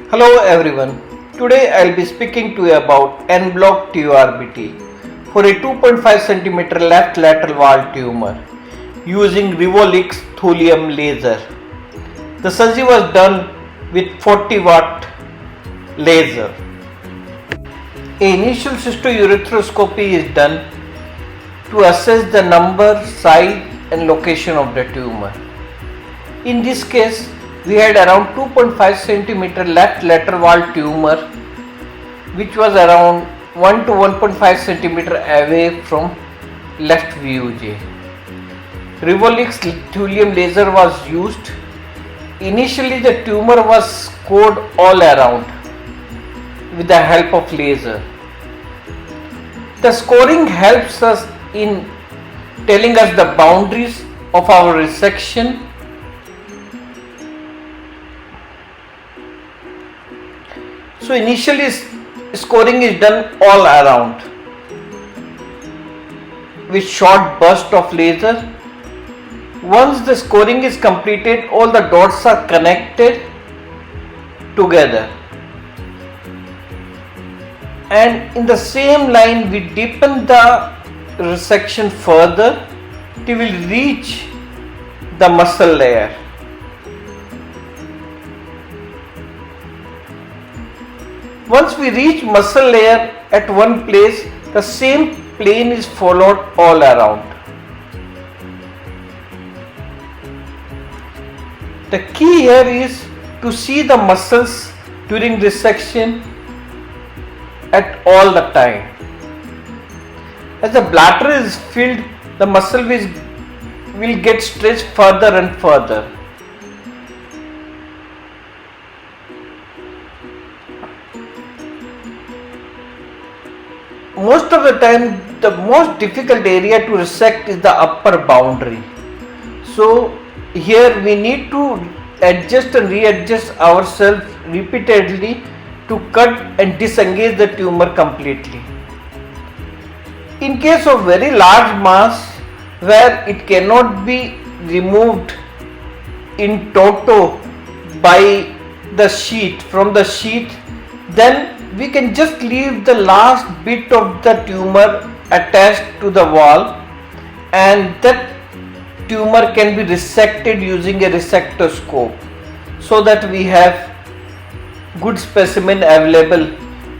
Hello everyone. Today I'll be speaking to you about en-bloc TURBT for a 2.5 cm left lateral wall tumor using Revolix thulium laser. The surgery was done with 40 watt laser. A initial cystourethropy is done to assess the number, size and location of the tumor. In this case, we had around 2.5 cm left lateral wall tumor which was around 1 to 1.5 cm away from left VUJ. Revolix thulium laser was used. Initially the tumor was scored all around with the help of laser. The scoring helps us in telling us the boundaries of our resection. So initially scoring is done all around with short burst of laser. Once the scoring is completed, all the dots are connected together, and in the same line we deepen the resection further till we reach the muscle layer. Once we reach muscle layer at one place, the same plane is followed all around. The key here is to see the muscles during resection at all the time. As the bladder is filled, the muscle will get stretched further and further. Most of the time, the most difficult area to resect is the upper boundary. So here we need to adjust and readjust ourselves repeatedly to cut and disengage the tumor completely. In case of very large mass where it cannot be removed in toto by the sheet, from the sheet, then we can just leave the last bit of the tumor attached to the wall, and that tumor can be resected using a resectoscope so that we have good specimen available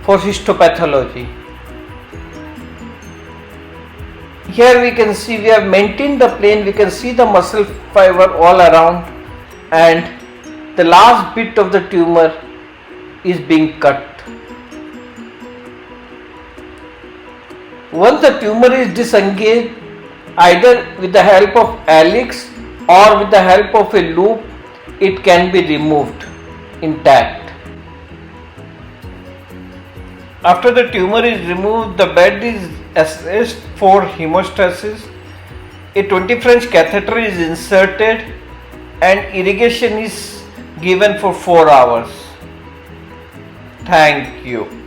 for histopathology. Here we can see we have maintained the plane, we can see the muscle fiber all around, and the last bit of the tumor is being cut. Once the tumor is disengaged, either with the help of Alix or with the help of a loop, it can be removed intact. After the tumor is removed, the bed is assessed for hemostasis. A 20 French catheter is inserted and irrigation is given for 4 hours. Thank you.